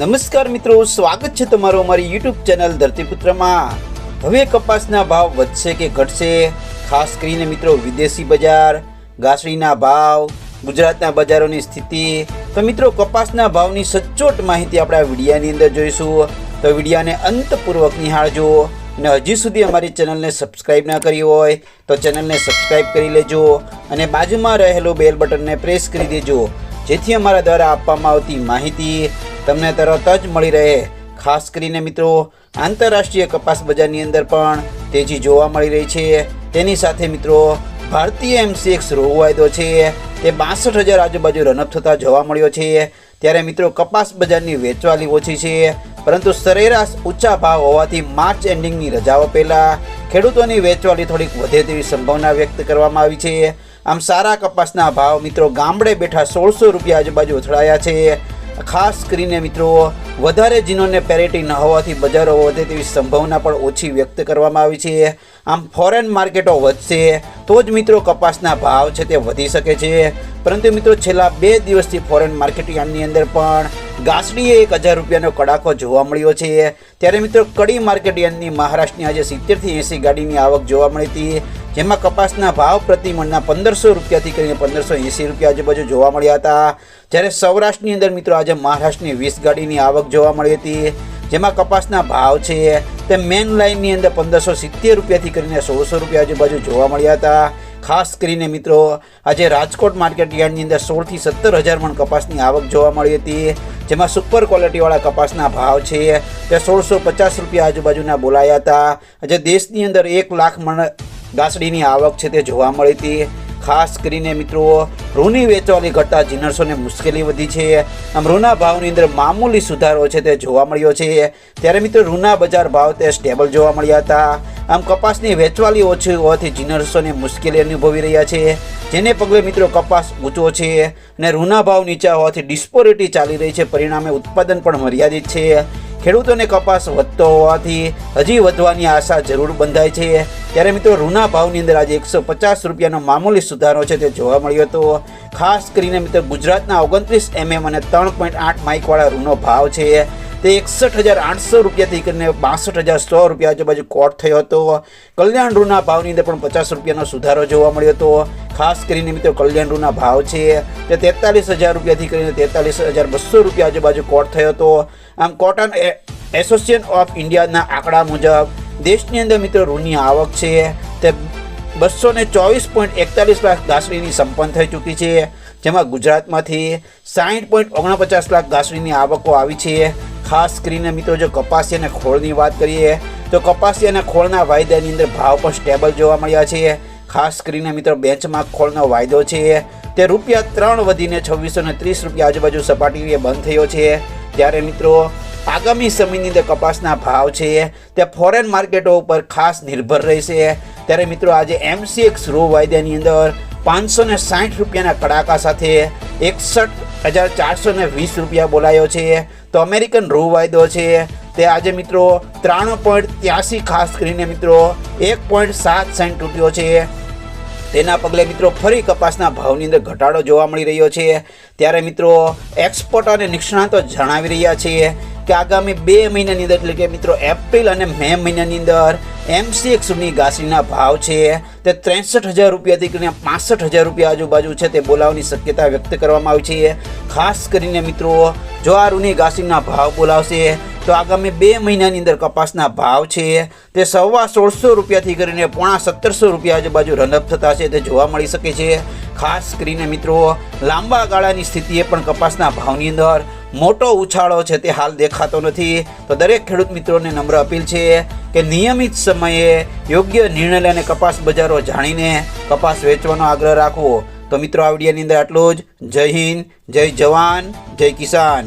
નમસ્કાર મિત્રો, સ્વાગત છે તમારું અમારી YouTube ચેનલ ધરતીપુત્રમાં। હવે કપાસના ભાવ વધશે કે ઘટશે, ખાસ કરીને મિત્રો વિદેશી બજાર, ઘાસડીના ભાવ, ગુજરાતના બજારોની સ્થિતિ। તો મિત્રો કપાસના ભાવની સચોટ માહિતી આપણે આ વિડીયોની અંદર જોઈશું, તો વિડીયોને અંતપૂર્વક નિહાળજો। અને હજી સુધી અમારી ચેનલને સબસ્ક્રાઇબ ના કરી હોય તો ચેનલને સબસ્ક્રાઇબ કરી લેજો અને બાજુમાં રહેલો બેલ બટનને પ્રેસ કરી દેજો, જેથી અમારા દ્વારા આપવામાં આવતી માહિતી તમને તરત જ મળી રહે। ખાસ કરીને મિત્રો આંતરરાષ્ટ્રીય કપાસ બજારની અંદર પણ તેજી જોવા મળી રહી છે। તેની સાથે મિત્રો ભારતીય MCX રો વાયદો છે તે 62,000 આજુબાજુ રનઅપ થતા જોવા મળ્યો છે। ત્યારે મિત્રો કપાસ બજારની વેચવાલી ઓછી છે, પરંતુ સરેરાશ ઊંચા ભાવ હોવાથી માર્ચ એન્ડિંગની રજાઓ પહેલાં ખેડૂતોની વેચવાલી થોડીક વધે તેવી સંભાવના વ્યક્ત કરવામાં આવી છે। આમ સારા કપાસના ભાવ મિત્રો ગામડે બેઠા 1600 રૂપિયા આજુબાજુ અથડાયા છે। ખાસ કરીને મિત્રો વધારે જીનોને પેરિટી ન હોવાથી બજારો વધે તેવી સંભાવના પણ ઓછી વ્યક્ત કરવામાં આવી છે। આમ ફોરેન માર્કેટો વધશે તો જ મિત્રો કપાસના ભાવ છે તે વધી શકે છે, પરંતુ મિત્રો છેલ્લા 2 દિવસથી ફોરેન માર્કેટ યાર્ડની અંદર પણ ઘાસડીએ 1000 રૂપિયાનો કડાકો જોવા મળ્યો છે। ત્યારે મિત્રો કડી માર્કેટ યાર્ડની મહારાષ્ટ્રની આજે 70 થી 80 ગાડીની આવક જોવા મળી હતી, જેમાં કપાસના ભાવ પ્રતિ મણના 1500 રૂપિયાથી કરીને 1580 રૂપિયા આજુબાજુ જોવા મળ્યા હતા। જ્યારે સૌરાષ્ટ્રની અંદર મિત્રો આજે મહારાષ્ટ્રની 20 ગાડીની આવક જોવા મળી હતી, જેમાં કપાસના ભાવ છે તે મેન લાઇનની અંદર 1570 રૂપિયાથી કરીને 1600 રૂપિયા આજુબાજુ જોવા મળ્યા હતા। ખાસ કરીને મિત્રો આજે રાજકોટ માર્કેટ યાર્ડની અંદર 16 થી 17,000 મણ કપાસની આવક જોવા મળી હતી, જેમાં સુપર ક્વોલિટીવાળા કપાસના ભાવ છે તે 1650 રૂપિયા આજુબાજુના બોલાયા હતા। આજે દેશની અંદર 1 લાખ મણ ઘાસડીની આવક છે તે જોવા મળી હતી। ખાસ કરીને મિત્રો રૂની વેચવાલી ઘટતા જીનર્સોને મુશ્કેલી વધી છે। આમ રૂના ભાવની અંદર મામૂલી સુધારો છે તે જોવા મળ્યો છે। ત્યારે મિત્રો રૂના બજાર ભાવ તે સ્ટેબલ જોવા મળ્યા હતા। આમ કપાસની વેચવાલી ઓછી હોવાથી જીનર્સોને મુશ્કેલી અનુભવી રહ્યા છે, જેને પગલે મિત્રો કપાસ ઊંચો છે અને રૂના ભાવ નીચા હોવાથી ડિસ્પોરિટી ચાલી રહી છે, પરિણામે ઉત્પાદન પણ મર્યાદિત છે। ખેડૂતોને કપાસ વધતો હોવાથી હજી વધવાની આશા જરૂર બંધાય છે। ત્યારે મિત્રો રૂના ભાવની અંદર આજે 150 રૂપિયાનો મામૂલી સુધારો છે તે જોવા મળ્યો હતો। ખાસ કરીને મિત્રો ગુજરાતના 29 mm અને 3.8 માઇકવાળા રૂનો ભાવ છે તે 61,800 રૂપિયાથી કરીને 62,100 રૂપિયા આજુબાજુ કોટ થયો હતો। કલ્યાણ રૂના ભાવની અંદર પણ 50 રૂપિયાનો સુધારો જોવા મળ્યો હતો। ખાસ કરીને મિત્રો કલ્યાણ રૂના ભાવ છે તે 43,000 રૂપિયાથી કરીને 43,200 રૂપિયા આજુબાજુ કોટ થયો હતો। આમ કોટન એસોસિએશન ઓફ ઇન્ડિયાના આંકડા મુજબ દેશની અંદર મિત્રો રૂની આવક છે તે 224.41 લાખ ઘાસડીની સંપન્ન થઈ ચૂકી છે, જેમાં ગુજરાતમાંથી 60.49 લાખ ઘાસડીની આવકો આવી છે। ખાસ કરીને મિત્રો જો કપાસિયા અને ખોળની વાત કરીએ તો કપાસિયા અને ખોળના વાયદાની અંદર ભાવ પણ સ્ટેબલ જોવા મળ્યા છે। ખાસ કરીને મિત્રો બેન્ચમાર્ક ખોળનો વાયદો છે તે ₹3 વધીને 2630 રૂપિયા આજુબાજુ સપાટીએ બંધ થયો છે। ત્યારે મિત્રો આગામી સમયની અંદર કપાસના ભાવ છે તે ફોરેન માર્કેટો ઉપર ખાસ નિર્ભર રહેશે। ત્યારે મિત્રો આજે MCX રો વાયદાની અંદર 560 રૂપિયાના કડાકા સાથે 61,420 રૂપિયા બોલાયો છે। તો અમેરિકન રો વાયદો છે તે આજે મિત્રો 93.83 ખાસ કરીને મિત્રો 1.7 સેન્ટ તૂટ્યો છે। તેના પગલે મિત્રો ફરી કપાસના ભાવની અંદર ઘટાડો જોવા મળી રહ્યો છે। ત્યારે મિત્રો એક્સપોર્ટ અને નિષ્ણાતો જણાવી રહ્યા છે કે આગામી 2 મહિનાની અંદર એટલે કે મિત્રો એપ્રિલ અને મે મહિનાની અંદર MCX ની ઘાસડીના ભાવ છે તે 63,000 રૂપિયાથી કરીને 65,000 રૂપિયા આજુબાજુ છે તે બોલાવવાની શક્યતા વ્યક્ત કરવામાં આવી છે। ખાસ કરીને મિત્રો જો આ રૂની ઘાસડીના ભાવ બોલાવશે તો આગામી 2 મહિનાની અંદર કપાસના ભાવ છે તે 1650 રૂપિયાથી કરીને 1750 રૂપિયા આજુબાજુ રનઅપ થતા છે તે જોવા મળી શકે છે। ખાસ કરીને મિત્રો લાંબા ગાળાની સ્થિતિએ પણ કપાસના ભાવની અંદર મોટો ઉછાળો છે તે હાલ દેખાતો નથી। તો દરેક ખેડૂત મિત્રોને નમ્ર અપીલ છે કે નિયમિત સમયે યોગ્ય નિર્ણય લઈને કપાસ બજારો જાણીને કપાસ વેચવાનો આગ્રહ રાખવો। તો મિત્રો આ વિડીયોની અંદર આટલું જ। જય હિન્દ, જય જવાન, જય કિસાન।